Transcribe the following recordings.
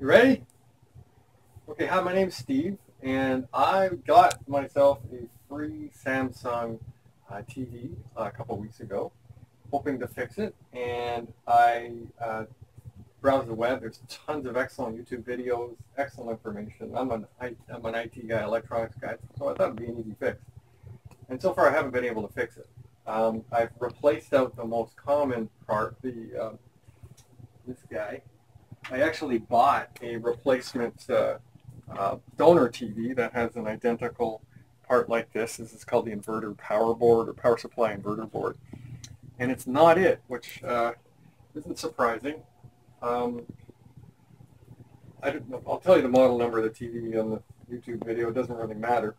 You ready? Okay, hi, my name's Steve, and I got myself a free Samsung TV a couple weeks ago, hoping to fix it, and I browsed the web. There's tons of excellent YouTube videos, excellent information. I'm an IT guy, electronics guy, so I thought it'd be an easy fix. And so far, I haven't been able to fix it. I've replaced out the most common part, this guy. I actually bought a replacement donor TV that has an identical part like this. This is called the inverter power board or power supply inverter board. And it's not it, which isn't surprising. I'll tell you the model number of the TV on the YouTube video. It doesn't really matter.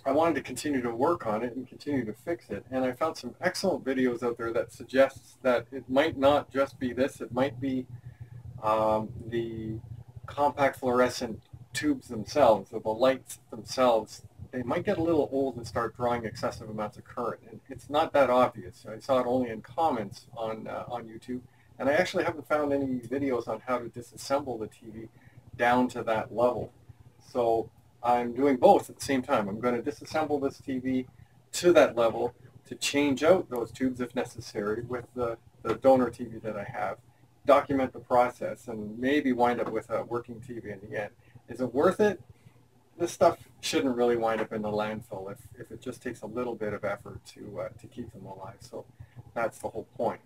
I wanted to continue to work on it and continue to fix it, and I found some excellent videos out there that suggests that it might not just be this. It might be the compact fluorescent tubes themselves, or the lights themselves. They might get a little old and start drawing excessive amounts of current, and it's not that obvious. I saw it only in comments on YouTube, and I actually haven't found any videos on how to disassemble the TV down to that level. So I'm doing both at the same time. I'm going to disassemble this TV to that level to change out those tubes if necessary with the donor TV that I have, document the process, and maybe wind up with a working TV in the end. Is it worth it? This stuff shouldn't really wind up in the landfill if it just takes a little bit of effort to keep them alive. So that's the whole point.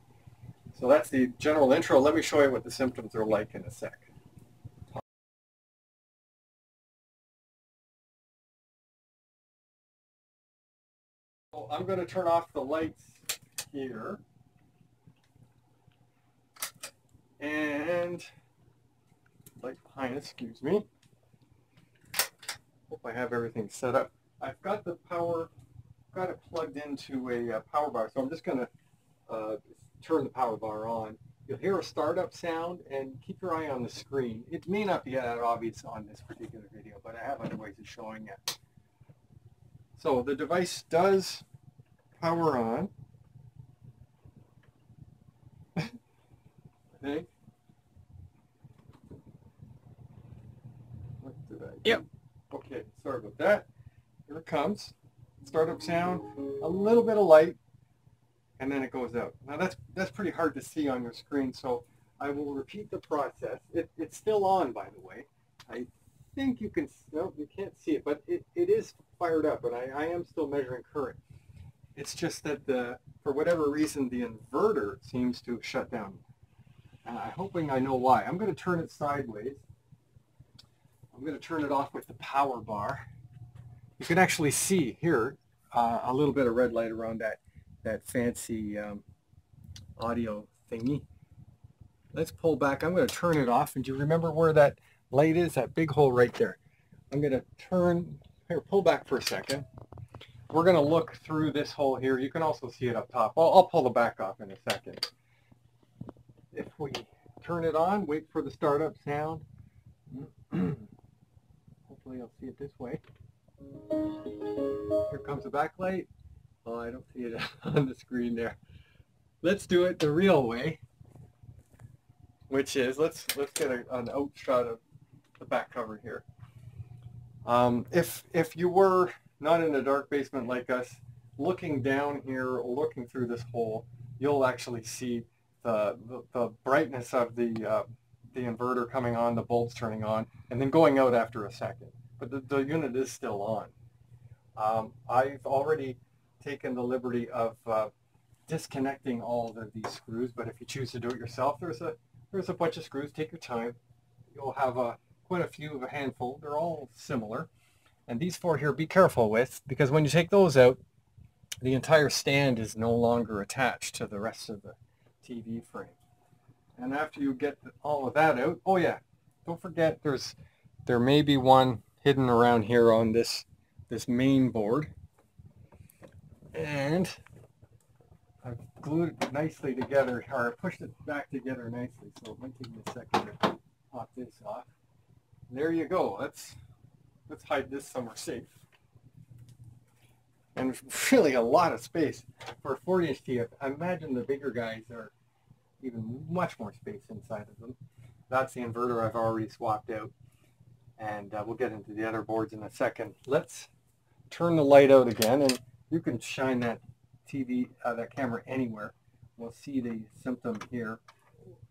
So that's the general intro. Let me show you what the symptoms are like in a sec. So I'm going to turn off the lights here, and light behind, excuse me. Hope I have everything set up. I've got it plugged into a power bar, so I'm just going to turn the power bar on. You'll hear a startup sound, and keep your eye on the screen. It may not be that obvious on this particular video, but I have other ways of showing it. So the device does power on. I think. What did I do? Yep. Okay, sorry about that. Here it comes. Startup sound, a little bit of light, and then it goes out. Now that's pretty hard to see on your screen, so I will repeat the process. It's still on, by the way. I think you can, no, you can't see it, but it is fired up, and I am still measuring current. It's just that for whatever reason, the inverter seems to shut down. And I'm hoping I know why. I'm going to turn it sideways. I'm going to turn it off with the power bar. You can actually see here a little bit of red light around that fancy audio thingy. Let's pull back. I'm going to turn it off. And do you remember where that light is? That big hole right there. I'm going to pull back for a second. We're going to look through this hole here. You can also see it up top. I'll pull the back off in a second. If we turn it on, wait for the startup sound. Hopefully you'll see it this way. Here comes the backlight. Oh, I don't see it on the screen there. Let's do it the real way, which is, let's get an out shot of the back cover here. If you were not in a dark basement like us, looking down here or looking through this hole, you'll actually see the brightness of the inverter coming on, the bulbs turning on, and then going out after a second. But the unit is still on. I've already taken the liberty of disconnecting all of these screws, but if you choose to do it yourself, there's a bunch of screws. Take your time. You'll have quite a few, of a handful. They're all similar. And these four here, be careful with, because when you take those out, the entire stand is no longer attached to the rest of the TV frame. And after you get all of that out, oh yeah, don't forget there may be one hidden around here on this main board. And I've glued it nicely together, or I pushed it back together nicely, so it might take me a second to pop this off. There you go. Let's hide this somewhere safe. And really a lot of space for a 40-inch TV. I imagine the bigger guys are even much more space inside of them. That's the inverter I've already swapped out, and we'll get into the other boards in a second. Let's turn the light out again, and you can shine that that camera anywhere. We'll see the symptom here.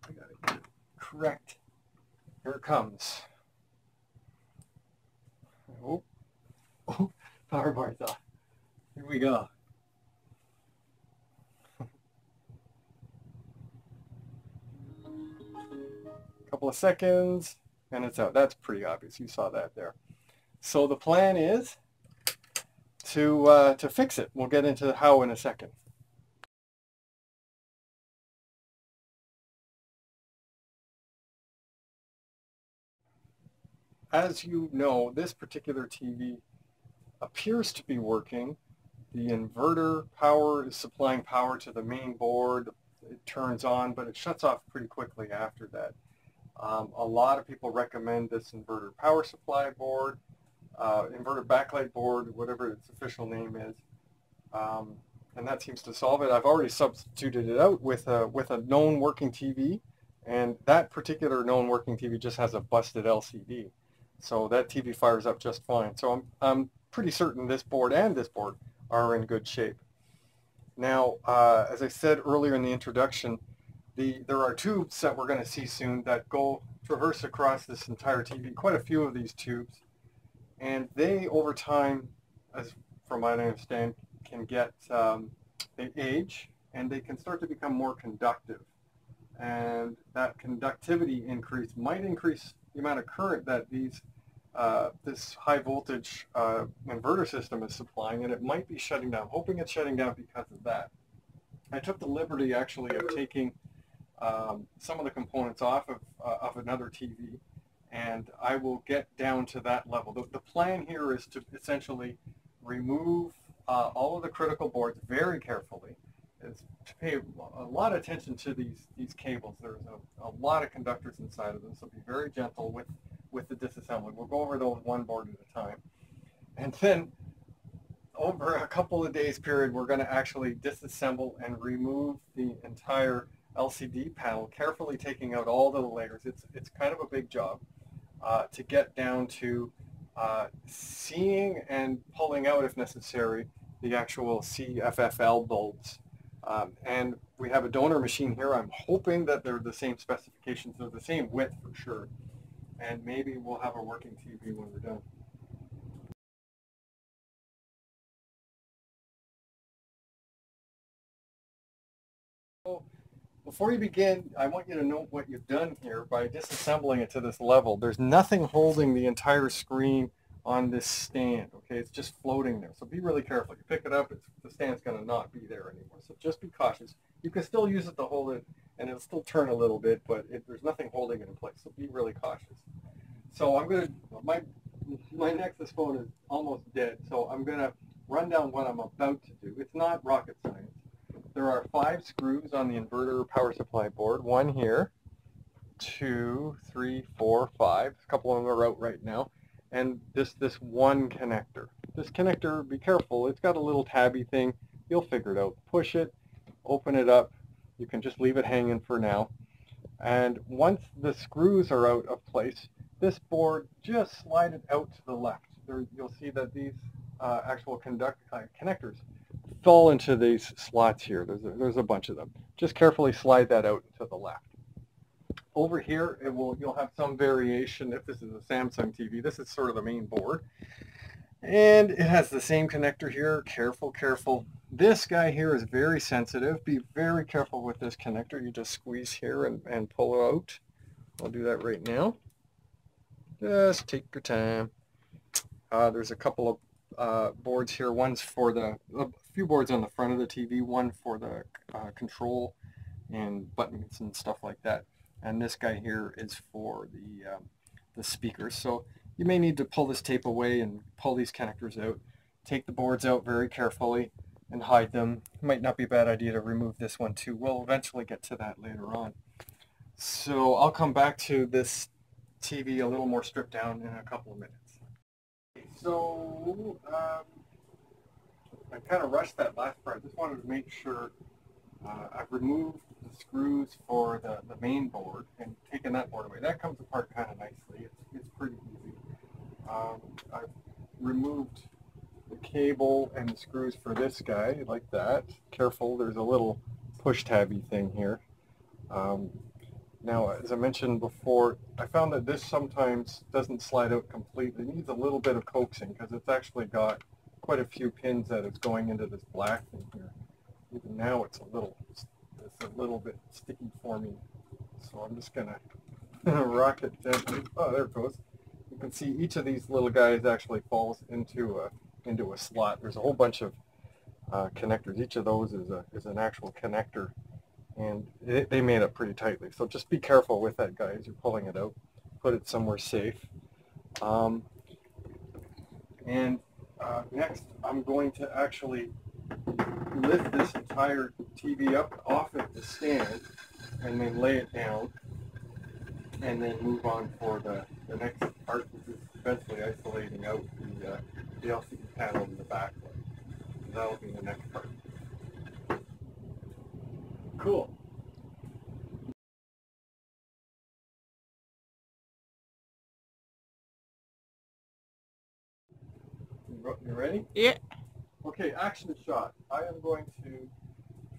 I gotta get it correct. Here it comes. Oh, power bar's off. Here we go. Couple of seconds, and it's out. That's pretty obvious. You saw that there. So the plan is to fix it. We'll get into how in a second. As you know, this particular TV appears to be working. The inverter power is supplying power to the main board. It turns on, but it shuts off pretty quickly after that. A lot of people recommend this inverter power supply board, inverter backlight board, whatever its official name is, and that seems to solve it. I've already substituted it out with a known working TV, and that particular known working TV just has a busted LCD, so that TV fires up just fine. So I'm pretty certain this board and this board are in good shape. Now, as I said earlier in the introduction, there are tubes that we're going to see soon that traverse across this entire TV, quite a few of these tubes, and they over time, as from what I understand, can get, they age and they can start to become more conductive, and that conductivity increase might increase the amount of current that this high voltage inverter system is supplying, and it might be shutting down. I'm hoping it's shutting down because of that. I took the liberty actually of taking some of the components off of another TV, and I will get down to that level. The plan here is to essentially remove all of the critical boards very carefully, is to pay a lot of attention to these cables. There's a lot of conductors inside of them, so be very gentle with the disassembly. We'll go over those one board at a time, and then over a couple of days period, we're going to actually disassemble and remove the entire LCD panel, carefully taking out all the layers. It's kind of a big job to get down to seeing and pulling out, if necessary, the actual CFFL bulbs. And we have a donor machine here. I'm hoping that they're the same specifications, they're the same width for sure, and maybe we'll have a working TV when we're done. Before you begin, I want you to note what you've done here by disassembling it to this level. There's nothing holding the entire screen on this stand, okay? It's just floating there. So be really careful. You pick it up, the stand's going to not be there anymore. So just be cautious. You can still use it to hold it, and it'll still turn a little bit, but there's nothing holding it in place. So be really cautious. So I'm going to, my Nexus phone is almost dead, so I'm going to run down what I'm about to do. It's not rocket science. There are 5 screws on the inverter power supply board. 1 here, 2, 3, 4, 5. A couple of them are out right now. And this one connector. This connector, be careful. It's got a little tabby thing. You'll figure it out. Push it, open it up. You can just leave it hanging for now. And once the screws are out of place, this board, just slide it out to the left. You'll see that these actual connectors fall into these slots here. There's a bunch of them. Just carefully slide that out to the left. Over here, you'll have some variation. If this is a Samsung TV, this is sort of the main board. And it has the same connector here. Careful, careful. This guy here is very sensitive. Be very careful with this connector. You just squeeze here and pull it out. I'll do that right now. Just take your time. There's a couple of boards here. One's for a few boards on the front of the TV, one for the control and buttons and stuff like that. And this guy here is for the speakers. So you may need to pull this tape away and pull these connectors out. Take the boards out very carefully and hide them. It might not be a bad idea to remove this one too. We'll eventually get to that later on. So I'll come back to this TV a little more stripped down in a couple of minutes. So I kind of rushed that last part. I just wanted to make sure I've removed the screws for the main board and taken that board away. That comes apart kind of nicely. It's pretty easy. I've removed the cable and the screws for this guy like that. Careful, there's a little push tabby thing here. Now, as I mentioned before, I found that this sometimes doesn't slide out completely. It needs a little bit of coaxing because it's actually got quite a few pins that it's going into this black thing here. Even now it's a little bit sticky for me. So I'm just going to rock it gently. Oh, there it goes. You can see each of these little guys actually falls into a slot. There's a whole bunch of connectors. Each of those is an actual connector, and they made it pretty tightly. So just be careful with that, guys. You're pulling it out. Put it somewhere safe. Next, I'm going to actually lift this entire TV up off of the stand and then lay it down, and then move on for the next part, which is eventually isolating out the LCD panel in the backlight. That'll be the next part. Cool. You ready? Yeah. Okay, action shot. I am going to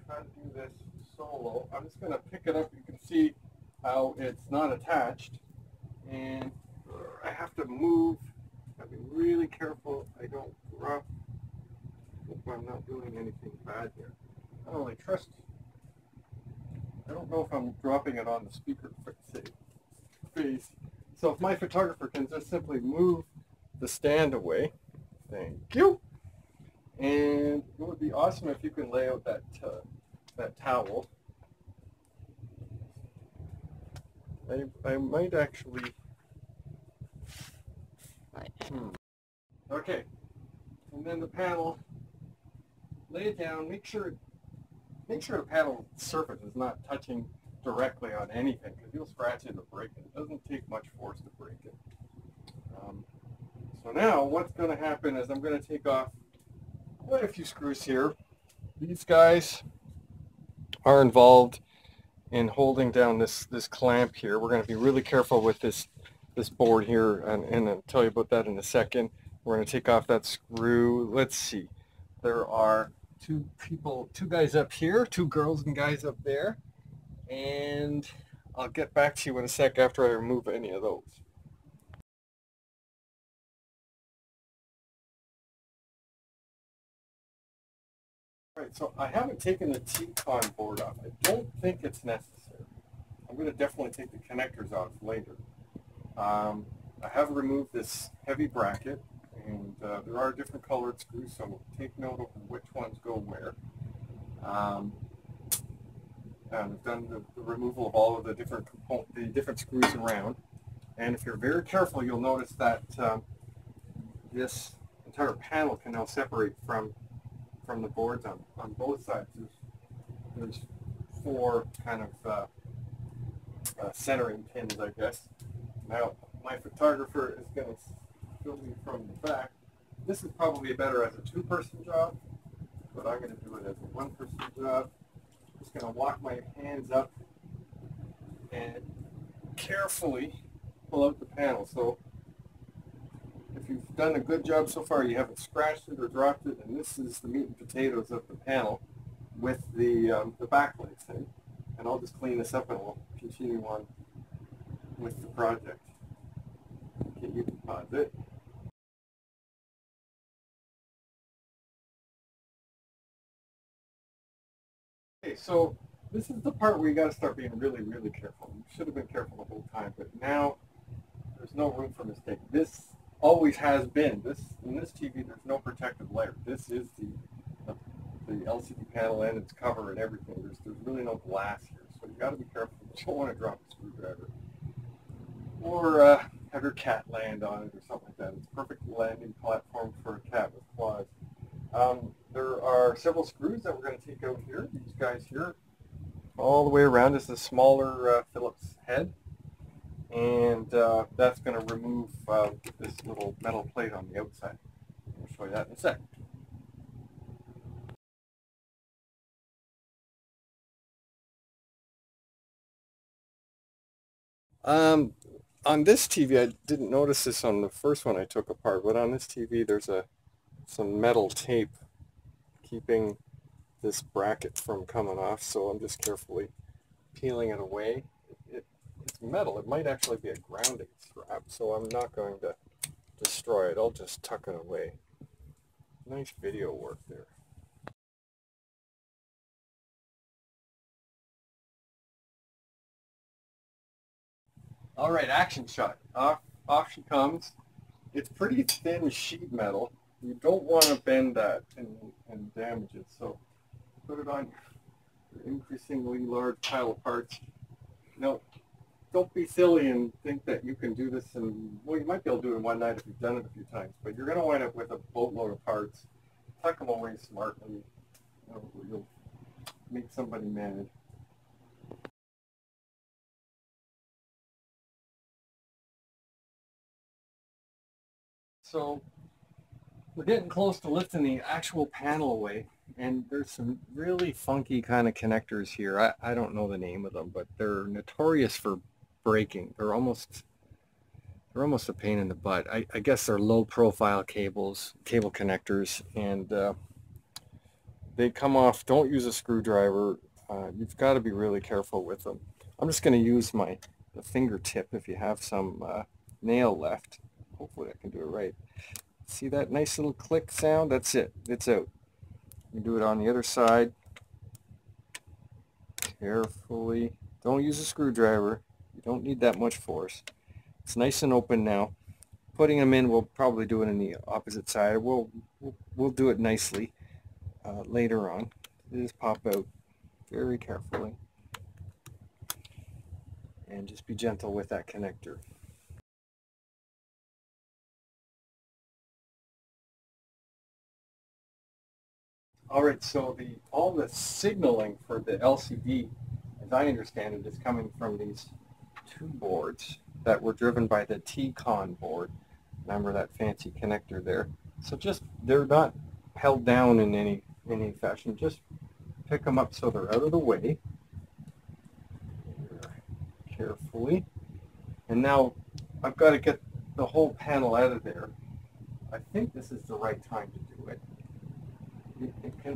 try to do this solo. I'm just going to pick it up. You can see how it's not attached, and I have to move. I have to be really careful I don't drop. Hope I'm not doing anything bad here. I don't really trust. I don't know if I'm dropping it on the speaker face. So if my photographer can just simply move the stand away, thank you. And it would be awesome if you can lay out that towel. I might actually. Okay, and then the panel. Lay it down. Make sure the panel surface is not touching directly on anything, because you'll scratch it or break it. It doesn't take much force to break it. So now what's going to happen is I'm going to take off quite a few screws here. These guys are involved in holding down this clamp here. We're going to be really careful with this board here, and I'll tell you about that in a second. We're going to take off that screw. Let's see. There are two guys up here, two girls and guys up there, and I'll get back to you in a sec after I remove any of those. Right, so I haven't taken the T-con board off. I don't think it's necessary. I'm going to definitely take the connectors off later. I have removed this heavy bracket, and there are different colored screws, so take note of which ones go where. And I've done the removal of all of the different screws around. And if you're very careful, you'll notice that this entire panel can now separate from the boards on both sides. There's four kind of centering pins, I guess. Now, my photographer is going to film me from the back. This is probably better as a two-person job, but I'm going to do it as a one-person job. I'm just going to walk my hands up and carefully pull out the panel. So if you've done a good job so far, you haven't scratched it or dropped it, and this is the meat and potatoes of the panel with the backlights in. And I'll just clean this up and we'll continue on with the project. Okay, you can pause it. Okay, so this is the part where you got to start being really, really careful. You should have been careful the whole time, but now there's no room for mistake. This always has been. In this TV, there's no protective layer. This is the LCD panel and its cover and everything. There's really no glass here, so you got to be careful. You don't want to drop a screwdriver or have your cat land on it or something like that. It's a perfect landing platform for a cat with claws. There are several screws that we're going to take out here. These guys here, all the way around. This is a smaller Phillips head, and that's going to remove this little metal plate on the outside. I'll show you that in a sec. On this TV, I didn't notice this on the first one I took apart, but on this TV there's some metal tape keeping this bracket from coming off, so I'm just carefully peeling it away. It's metal. It might actually be a grounding strap, so I'm not going to destroy it. I'll just tuck it away. Nice video work there. All right, action shot. Off she comes. It's pretty thin sheet metal. You don't want to bend that and damage it, so put it on your increasingly large pile of parts. Now, don't be silly and think that you can do this in, well, you might be able to do it in one night if you've done it a few times, but you're going to wind up with a boatload of parts. Tuck them away smartly. You'll make somebody mad. So we're getting close to lifting the actual panel away, and there's some really funky kind of connectors here. I don't know the name of them, but they're notorious for breaking. They're almost a pain in the butt. I guess they're low profile cable connectors, and they come off. Don't use a screwdriver. You've got to be really careful with them. I'm just going to use the fingertip if you have some nail left. Hopefully I can do it right. See that nice little click sound? That's it. It's out. You do it on the other side. Carefully. Don't use a screwdriver. You don't need that much force. It's nice and open now. Putting them in, we'll probably do it in the opposite side. We'll do it nicely later on. Just pop out very carefully. And just be gentle with that connector. All right, so all the signaling for the LCD, as I understand it, is coming from these two boards that were driven by the T-Con board. Remember that fancy connector there? So they're not held down in any fashion. Just pick them up so they're out of the way. Carefully. And now I've got to get the whole panel out of there. I think this is the right time to do it.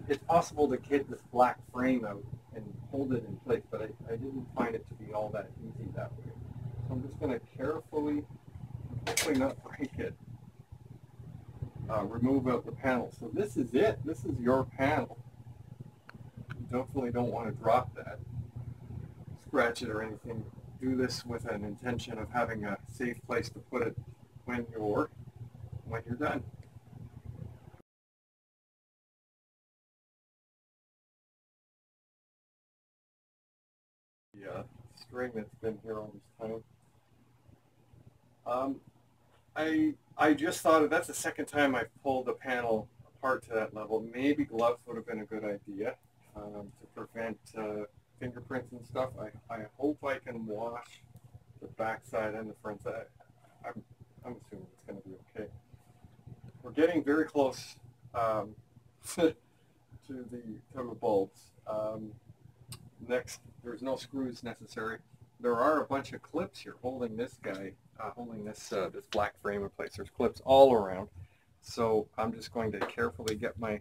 It's possible to get this black frame out and hold it in place, but I didn't find it to be all that easy that way. So I'm just going to carefully, hopefully not break it, remove out the panel. So this is it. This is your panel. You definitely don't want to drop that, scratch it or anything. Do this with an intention of having a safe place to put it when you're done. The string that's been here all this time. I just thought that's the second time I've pulled the panel apart to that level. Maybe gloves would have been a good idea to prevent fingerprints and stuff. I hope I can wash the back side and the front side. I'm assuming it's going to be okay. We're getting very close to the bulbs. Next, there's no screws necessary. There are a bunch of clips here holding this guy, holding this black frame in place. There's clips all around. So I'm just going to carefully get my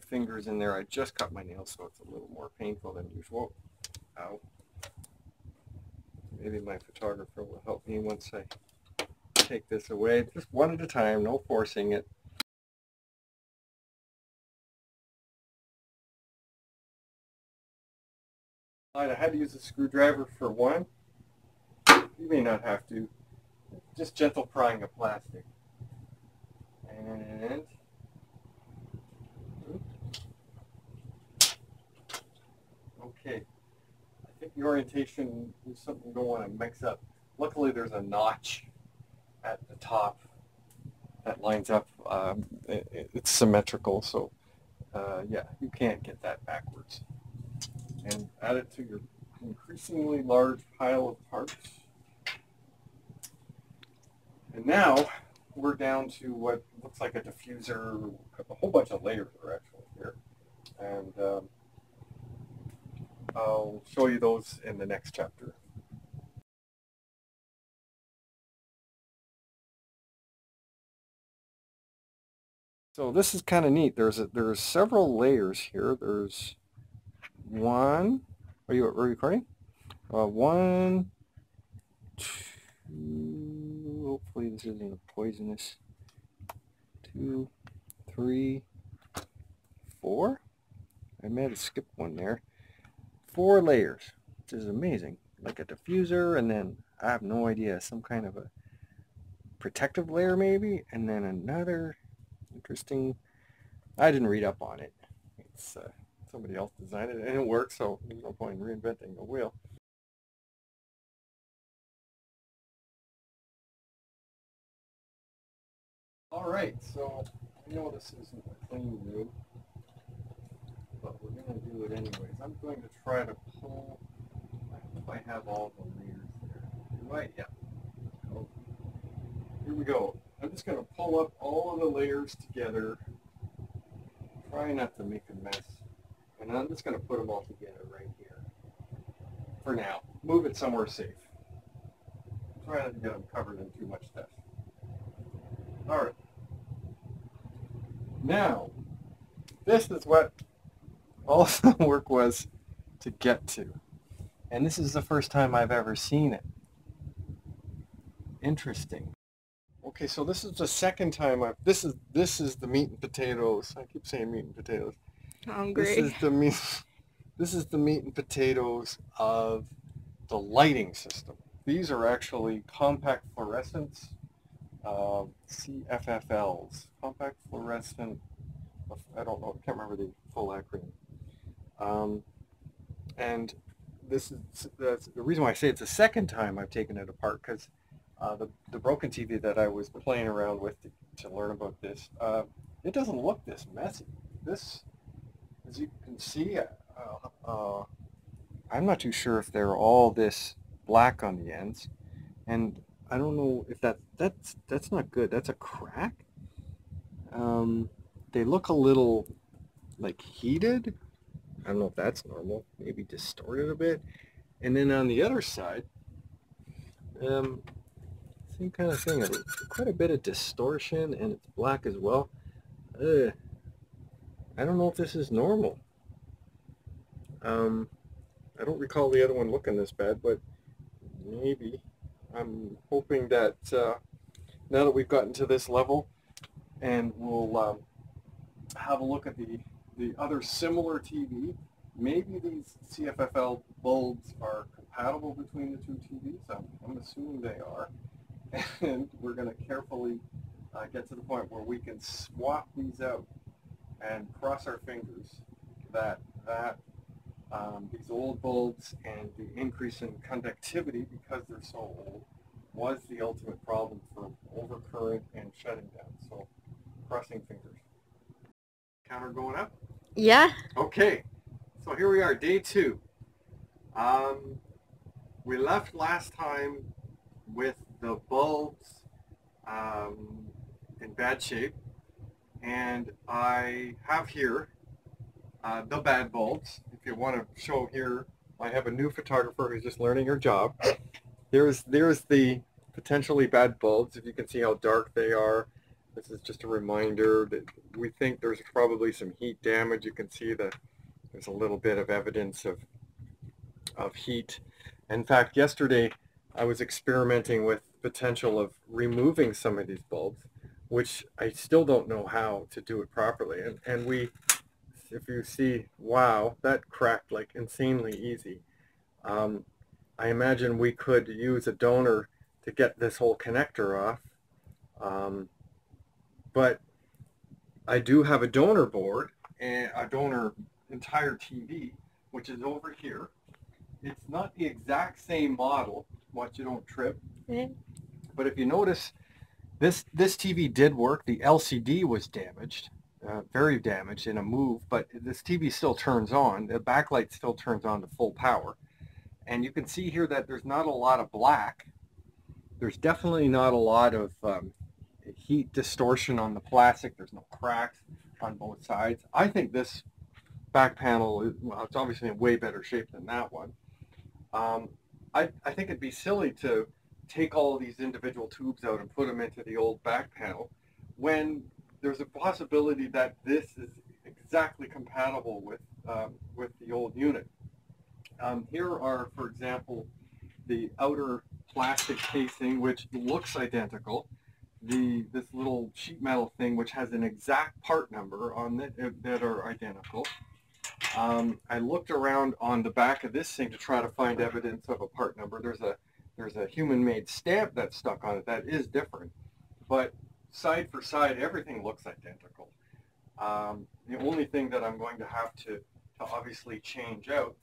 fingers in there. I just cut my nails, so it's a little more painful than usual. Ow. Maybe my photographer will help me once I take this away. Just one at a time, no forcing it. I had to use a screwdriver for one. You may not have to. Just gentle prying of plastic. And okay. I think the orientation is something you don't want to mix up. Luckily there's a notch at the top that lines up. It's symmetrical, so yeah, you can't get that backwards. And add it to your increasingly large pile of parts. And now we're down to what looks like a diffuser. A whole bunch of layers are actually here. And I'll show you those in the next chapter. So this is kind of neat. There's several layers here. There's one. Are you recording? One, two. Hopefully this isn't a poisonous. 2, 3, 4. I may have skipped one there. 4 layers, which is amazing. Like a diffuser, and then I have no idea, some kind of a protective layer maybe, and then another interesting. I didn't read up on it. It's somebody else designed it, and it works, so there's no point in reinventing the wheel. All right, so I know this isn't a clean room, but we're going to do it anyways. I'm going to try to pull. I hope I have all the layers there. Do I? Yeah. Oh. Here we go. I'm just going to pull up all of the layers together. Try not to make a mess. And I'm just going to put them all together right here. For now. Move it somewhere safe. Try not to get them covered in too much stuff. All right. Now, this is what all the work was to get to. And this is the first time I've ever seen it. Interesting. Okay, so this is the second time this is the meat and potatoes. I keep saying meat and potatoes. Hungry. This is the meat and potatoes of the lighting system. These are actually compact fluorescents, CFFLs, compact fluorescent. I don't know. I can't remember the full acronym. And that's the reason why I say it's the second time I've taken it apart, because the broken TV that I was playing around with to learn about this, it doesn't look this messy. This, as you can see, I'm not too sure if they're all this black on the ends, and I don't know if that's not good. That's a crack. They look a little like heated. I don't know if that's normal. Maybe distorted a bit. And then on the other side, same kind of thing. Quite a bit of distortion, and it's black as well. I don't know if this is normal. I don't recall the other one looking this bad, but maybe. I'm hoping that now that we've gotten to this level, and we'll have a look at the other similar TV. Maybe these CFFL bulbs are compatible between the two TVs. I'm assuming they are. And we're going to carefully get to the point where we can swap these out and cross our fingers that these old bulbs and the increase in conductivity, because they're so old, was the ultimate problem for overcurrent and shutting down. So crossing fingers. Counter going up? Yeah. Okay, so here we are, day 2. We left last time with the bulbs in bad shape, and I have here the bad bulbs. If you want to show here, I have a new photographer who's just learning her job. There's the potentially bad bulbs. If you can see how dark they are, this is just a reminder that we think there's probably some heat damage. You can see that there's a little bit of evidence of heat. In fact, yesterday I was experimenting with the potential of removing some of these bulbs, which I still don't know how to do it properly. And we, if you see, wow, that cracked like insanely easy. I imagine we could use a donor to get this whole connector off. But I do have a donor board and a donor entire TV, which is over here. It's not the exact same model, watch you don't trip. Mm-hmm. But if you notice, this TV did work. The LCD was damaged, very damaged in a move, but this TV still turns on. The backlight still turns on to full power. And you can see here that there's not a lot of black. There's definitely not a lot of heat distortion on the plastic. There's no cracks on both sides. I think this back panel is, well, it's obviously in way better shape than that one. I think it'd be silly to take all of these individual tubes out and put them into the old back panel when there's a possibility that this is exactly compatible with the old unit. Here are, for example, the outer plastic casing, which looks identical. This little sheet metal thing, which has an exact part number on it that are identical. I looked around on the back of this thing to try to find evidence of a part number. There's a human-made stamp that's stuck on it that is different, but side for side, everything looks identical. The only thing that I'm going to have to obviously change out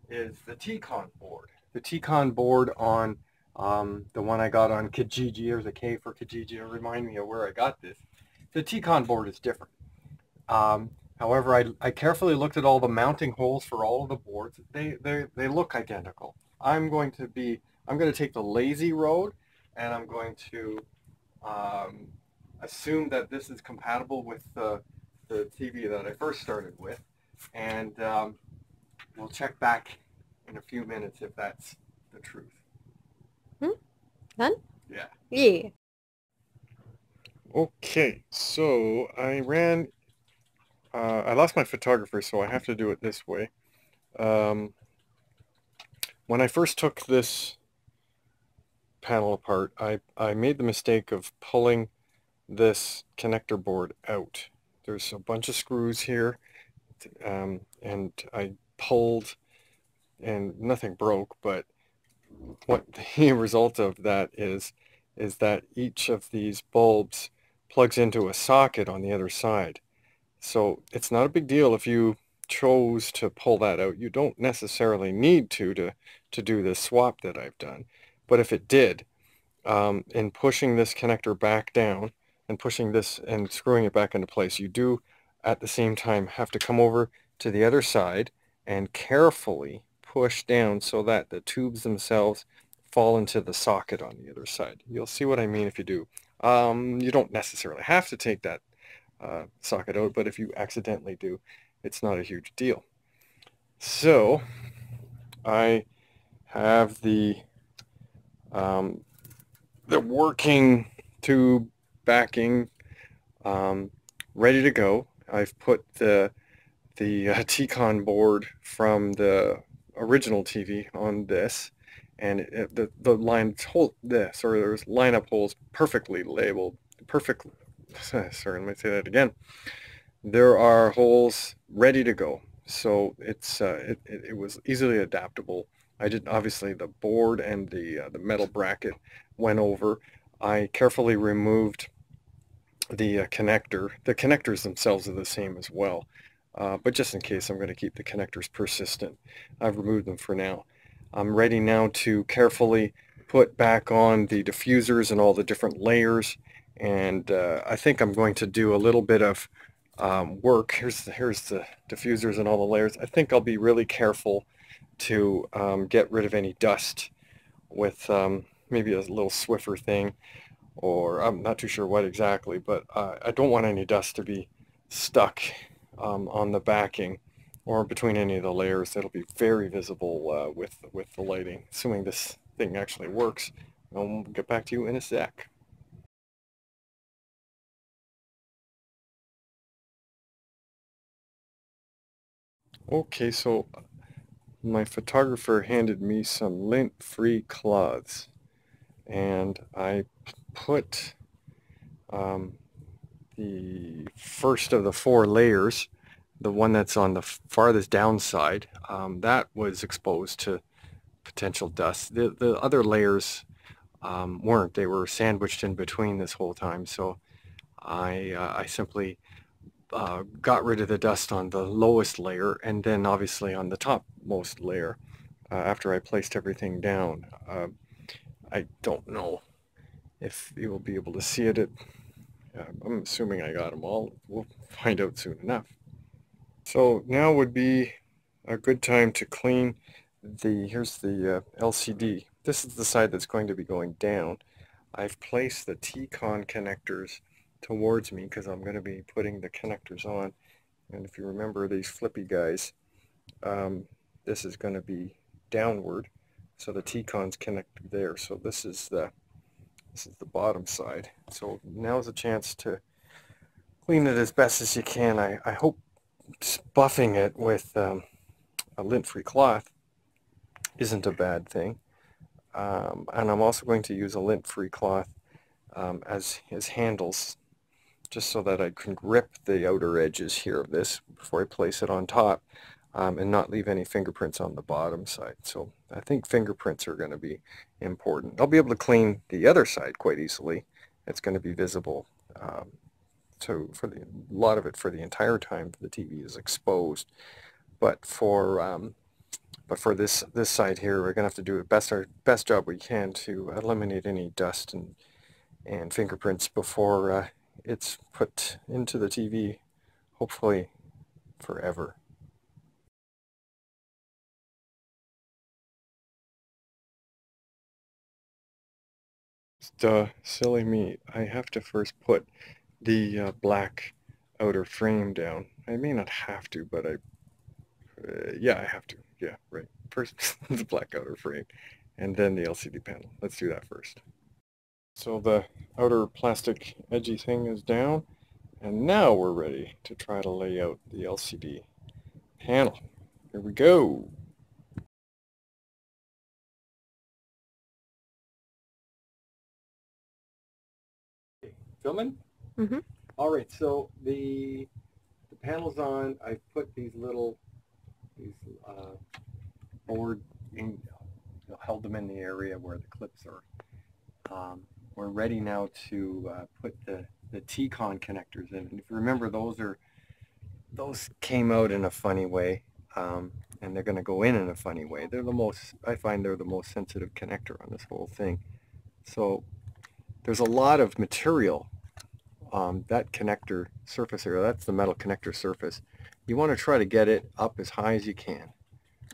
is the T-con board. The T-con board on the one I got on Kijiji. There's a K for Kijiji to remind me of where I got this. The T-con board is different. However, I carefully looked at all the mounting holes for all of the boards. They look identical. I'm going to take the lazy road, and I'm going to assume that this is compatible with the TV that I first started with, and we'll check back in a few minutes if that's the truth. Done? Yeah. Yeah. Okay, so I lost my photographer, so I have to do it this way. When I first took this panel apart, I made the mistake of pulling this connector board out. There's a bunch of screws here, and I pulled and nothing broke, but what the result of that is that each of these bulbs plugs into a socket on the other side. So it's not a big deal if you chose to pull that out. You don't necessarily need to do this swap that I've done. But if it did, in pushing this connector back down and pushing this and screwing it back into place, you do at the same time have to come over to the other side and carefully push down so that the tubes themselves fall into the socket on the other side. You'll see what I mean if you do. You don't necessarily have to take that socket out, but if you accidentally do, it's not a huge deal. So I have the working tube backing ready to go. I've put the T-con board from the original TV on this, and there's lineup holes perfectly labeled. Sorry, let me say that again. There are holes ready to go, so it was easily adaptable. I did, obviously the board and the metal bracket went over. I carefully removed the connector. The connectors themselves are the same as well, but just in case, I'm going to keep the connectors persistent. I've removed them for now. I'm ready now to carefully put back on the diffusers and all the different layers, and I think I'm going to do a little bit of work. Here's the diffusers and all the layers. I think I'll be really careful to get rid of any dust with maybe a little Swiffer thing, or I'm not too sure what exactly, but I don't want any dust to be stuck on the backing or between any of the layers. That'll be very visible with the lighting, assuming this thing actually works. I'll get back to you in a sec. Okay, so my photographer handed me some lint-free cloths, and I put the first of the 4 layers, the one that's on the farthest downside, that was exposed to potential dust. The other layers weren't. They were sandwiched in between this whole time, so I simply got rid of the dust on the lowest layer, and then obviously on the topmost layer after I placed everything down. I don't know if you will be able to see it. I'm assuming I got them all. We'll find out soon enough. So now would be a good time to clean here's the LCD. This is the side that's going to be going down. I've placed the T-con connectors towards me because I'm going to be putting the connectors on. And if you remember these flippy guys, this is going to be downward, so the T-cons connect there. So this is the bottom side. So now's a chance to clean it as best as you can. I hope buffing it with a lint-free cloth isn't a bad thing. And I'm also going to use a lint-free cloth as handles, just so that I can grip the outer edges here of this before I place it on top, and not leave any fingerprints on the bottom side. So I think fingerprints are going to be important. I'll be able to clean the other side quite easily. It's going to be visible. So for a lot of it, for the entire time the TV is exposed. But for this side here, we're going to have to do our best job we can to eliminate any dust and fingerprints before it's put into the TV, hopefully forever. Just silly me. I have to first put the black outer frame down. I may not have to, but yeah, I have to. Yeah, right. First the black outer frame, and then the LCD panel. Let's do that first. So the outer plastic edgy thing is down, and now we're ready to try to lay out the LCD panel. Here we go. Filming? Mm-hmm. All right, so the panel's on. I put these board in, held them in the area where the clips are. We're ready now to put the T-con connectors in. And if you remember, those came out in a funny way, and they're going to go in a funny way. I find they're the most sensitive connector on this whole thing. So there's a lot of material. That connector surface area, that's the metal connector surface. You want to try to get it up as high as you can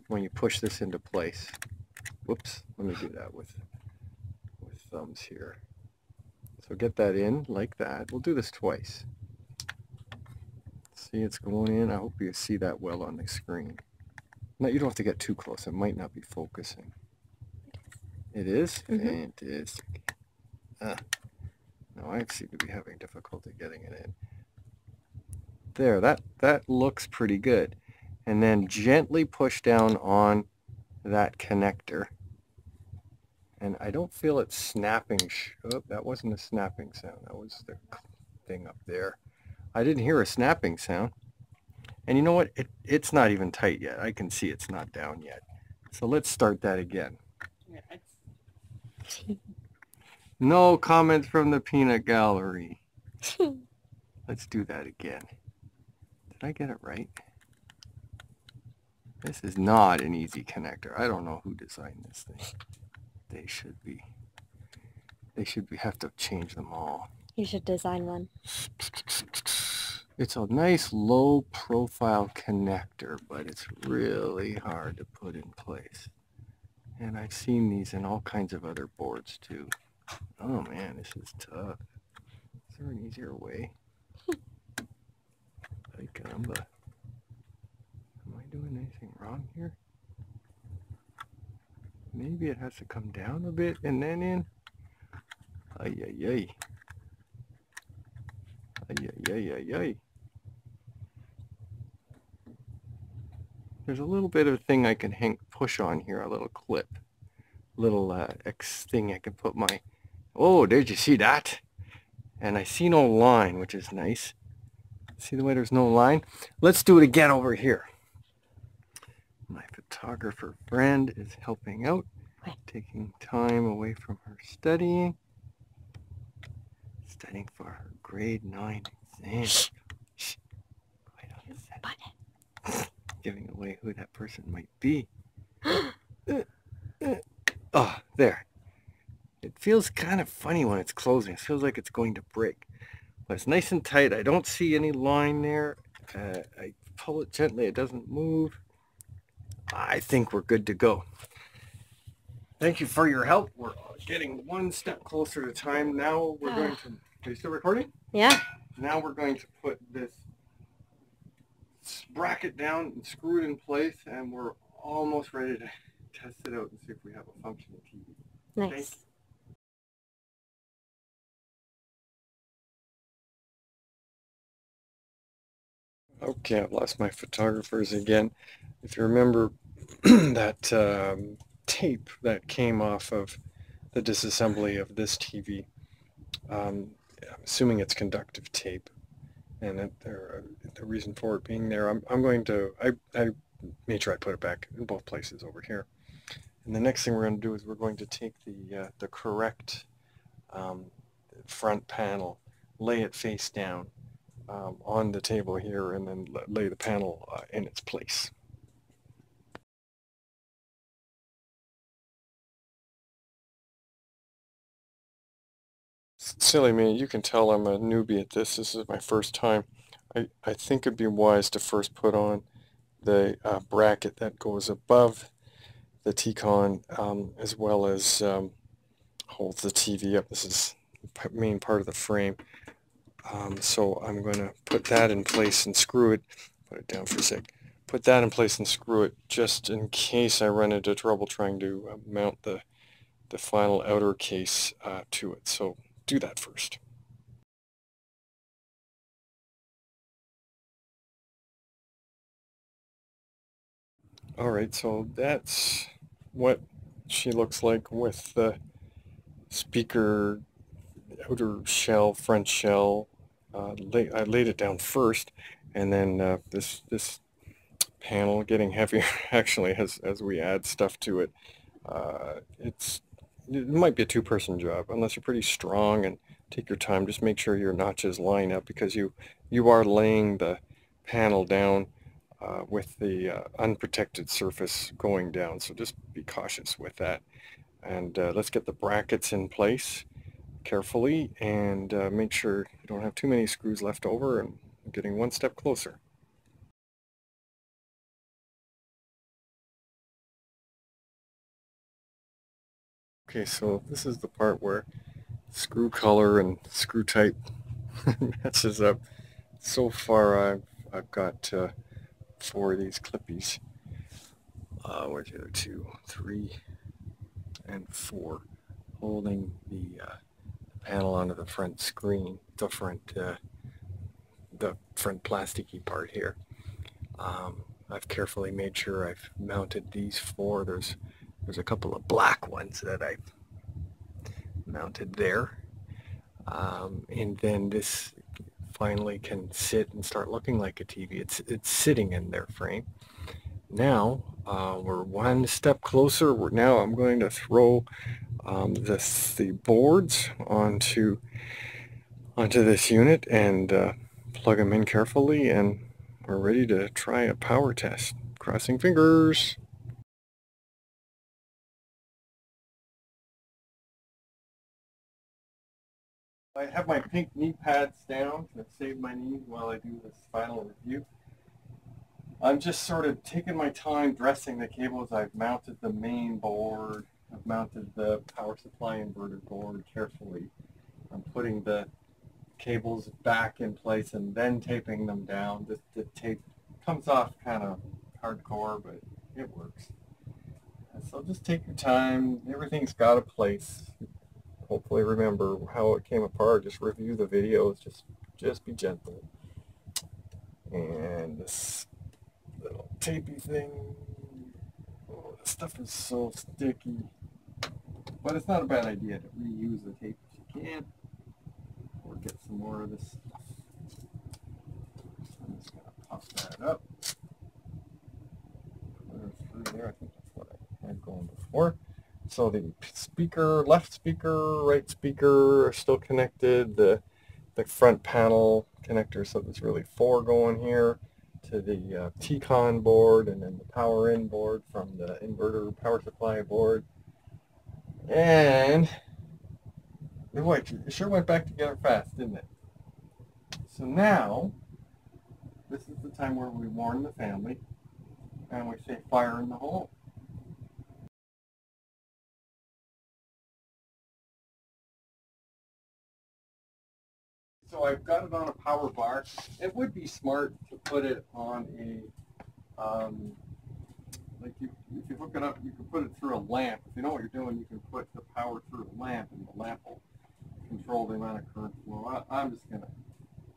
when you push this into place. Whoops, let me do that with thumbs here. So get that in like that. We'll do this twice. See, it's going in. I hope you see that well on the screen. No, you don't have to get too close. It might not be focusing. It is? Mm-hmm. Fantastic. No, I seem to be having difficulty getting it in. There, that looks pretty good. And then gently push down on that connector. And I don't feel it snapping. Oh, that wasn't a snapping sound. That was the thing up there. I didn't hear a snapping sound. And you know what? It's not even tight yet. I can see it's not down yet. So let's start that again. No comments from the peanut gallery. Let's do that again. Did I get it right? This is not an easy connector. I don't know who designed this thing. They should have to change them all. You should design one. It's a nice low profile connector, but it's really hard to put in place. And I've seen these in all kinds of other boards too. Oh man, this is tough. Is there an easier way? Like, am I doing anything wrong here? Maybe it has to come down a bit and then in. Ay, ay, ay. Ay, ay, ay, ay, ay. There's a little bit of a thing I can push on here, a little clip. Little X thing I can put my... Oh, did you see that? And I see no line, which is nice. See the way there's no line? Let's do it again over here. My photographer friend is helping out, taking time away from her studying for her grade 9 exam. Shh. Giving away who that person might be. Oh, there. It feels kind of funny when it's closing. It feels like it's going to break. But it's nice and tight. I don't see any line there. I pull it gently. It doesn't move. I think we're good to go. Thank you for your help. We're getting one step closer to time. Now we're going to... Are you still recording? Yeah. Now we're going to put this bracket down and screw it in place, and we're almost ready to test it out and see if we have a functioning TV. Nice. Okay? Okay, I've lost my photographers again. If you remember that tape that came off of the disassembly of this TV, I'm assuming it's conductive tape, and the reason for it being there, I'm going to, I made sure I put it back in both places over here. And the next thing we're going to do is we're going to take the correct um, front panel, lay it face down on the table here, and then lay the panel in its place. Silly me, you can tell I'm a newbie at this. This is my first time. I think it'd be wise to first put on the bracket that goes above the T-con, as well as holds the TV up. This is the main part of the frame. So I'm going to put that in place and screw it. Put it down for a sec. Put that in place and screw it just in case I run into trouble trying to mount the final outer case to it. So do that first. Alright, so that's what she looks like with the speaker outer shell, front shell. I laid it down first, and then this panel getting heavier actually as we add stuff to it. It might be a two-person job unless you're pretty strong and take your time. Just make sure your notches line up, because you are laying the panel down with the unprotected surface going down, so just be cautious with that. And let's get the brackets in place carefully, and make sure you don't have too many screws left over, and getting one step closer. Okay, so this is the part where screw color and screw type messes up. So far I've got 4 of these clippies. Where's the other 2, 3, and 4, holding the panel onto the front screen, the front plasticky part here. I've carefully made sure I've mounted these 4. There's a couple of black ones that I've mounted there, and then this finally can sit and start looking like a TV. It's sitting in their frame. Now we're one step closer. Now I'm going to throw the boards onto this unit and plug them in carefully, and we're ready to try a power test. Crossing fingers. I have my pink knee pads down to save my knees while I do this final review. I'm just sort of taking my time dressing the cables. I've mounted the main board. I've mounted the power supply inverter board carefully. I'm putting the cables back in place and then taping them down. The tape comes off kind of hardcore, but it works. So just take your time. Everything's got a place. Hopefully remember how it came apart. Just review the videos. Just be gentle. And this little tapey thing. Oh, this stuff is so sticky. But it's not a bad idea to reuse the tape if you can, or get some more of this stuff. I'm just going to puff that up. Put her through there. I think that's what I had going before. So the speaker, left speaker, right speaker are still connected. The front panel connector, so there's really 4 going here, to the T-con board, and then the power in board from the inverter power supply board. And it sure went back together fast, didn't it? So now, this is the time where we warn the family, and we say fire in the hole. So I've got it on a power bar. It would be smart to put it on a, like if you hook it up, you can put it through a lamp. If you know what you're doing, you can put the power through a lamp, and the lamp will control the amount of current flow. I'm just going to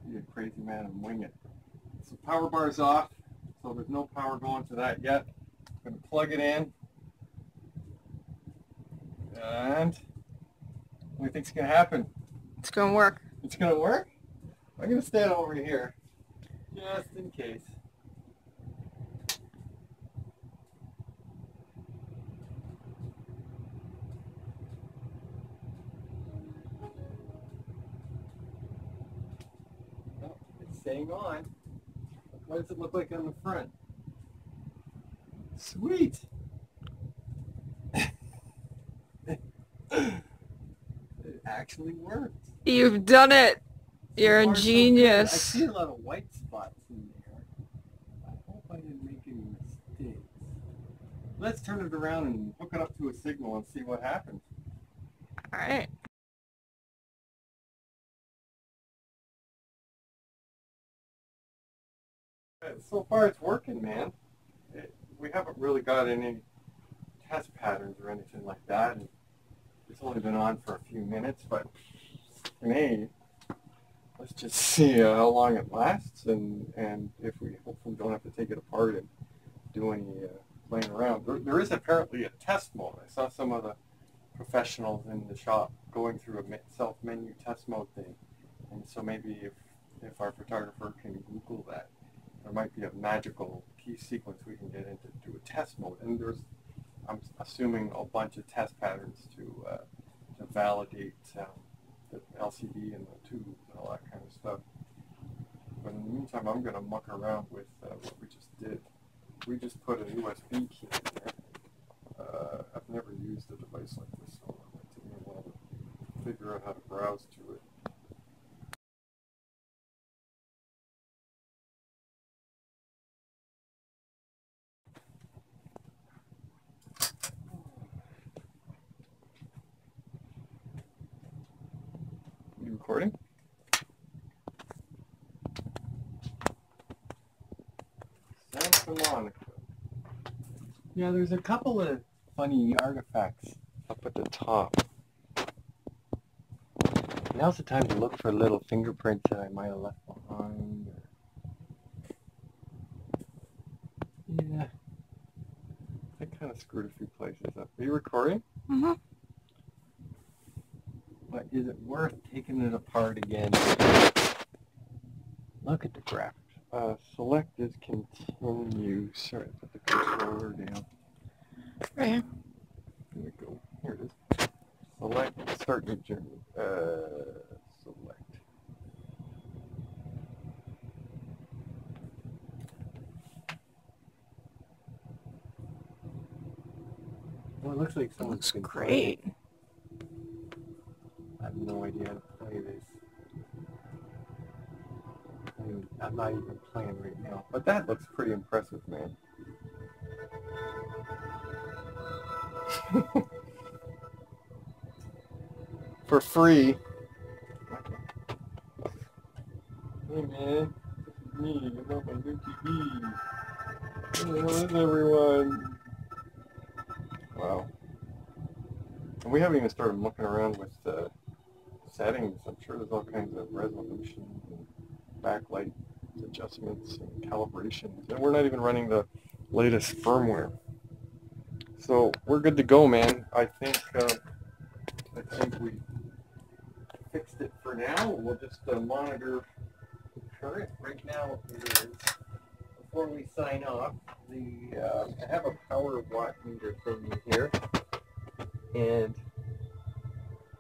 be a crazy man and wing it. So power bar's off, so there's no power going to that yet. I'm going to plug it in. And what do you think's going to happen? It's going to work. It's going to work? I'm going to stand over here, just in case. Oh, it's staying on. What does it look like on the front? Sweet! It actually worked. You've done it. You're So a far, so good. genius. I see a lot of white spots in there. I hope I didn't make any mistakes. Let's turn it around and hook it up to a signal and see what happens. All right. So far it's working, man. We haven't really got any test patterns or anything like that. And it's only been on for a few minutes, but hey, let's just see how long it lasts and if we hopefully don't have to take it apart and do any playing around. There is apparently a test mode. I saw some of the professionals in the shop going through a self-menu test mode thing. And so maybe if our photographer can Google that, there might be a magical key sequence we can get into do a test mode. And there's, I'm assuming, a bunch of test patterns to validate the LCD and the tubes and all that kind of stuff. But in the meantime, I'm going to muck around with what we just did. We just put a USB key in there. I've never used a device like this, so it might take me a while to figure out how to browse to it. You recording? Santa Monica. Yeah, there's a couple of funny artifacts up at the top. Now's the time to look for little fingerprints that I might have left behind. Yeah, I kind of screwed a few places up. Are you recording? Mm-hmm. But is it worth taking it apart again? Look at the graphics. Select is continue. Sorry, put the controller down. Right here. Here we go. Here it is. Select, start new journey. Select. Well, it looks like someone's been Great. playing. I have no idea how to play this. I'm not even playing right now, but that looks pretty impressive, man. For free. Hey man, this is me. I'm on my new TV. Where the hell is everyone? Wow. And we haven't even started mucking around with settings. I'm sure there's all kinds of resolution and backlight adjustments and calibrations. And we're not even running the latest firmware. So we're good to go, man. I think we fixed it for now. We'll just monitor the current. Right now it is, before we sign off, I have a power watt meter thing in here. And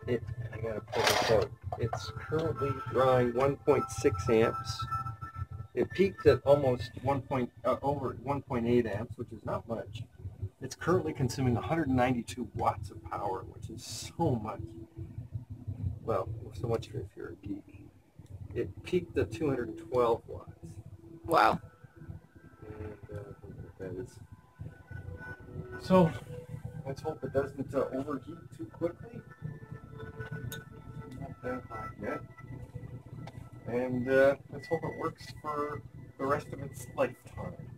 I gotta pull this out. It's currently drawing 1.6 amps. It peaked at almost over 1.8 amps, which is not much. It's currently consuming 192 watts of power, which is so much. Well, so much if you're a geek. It peaked at 212 watts. Wow. And that is. So let's hope it doesn't overheat too quickly. Not that hot yet. And let's hope it works for the rest of its lifetime.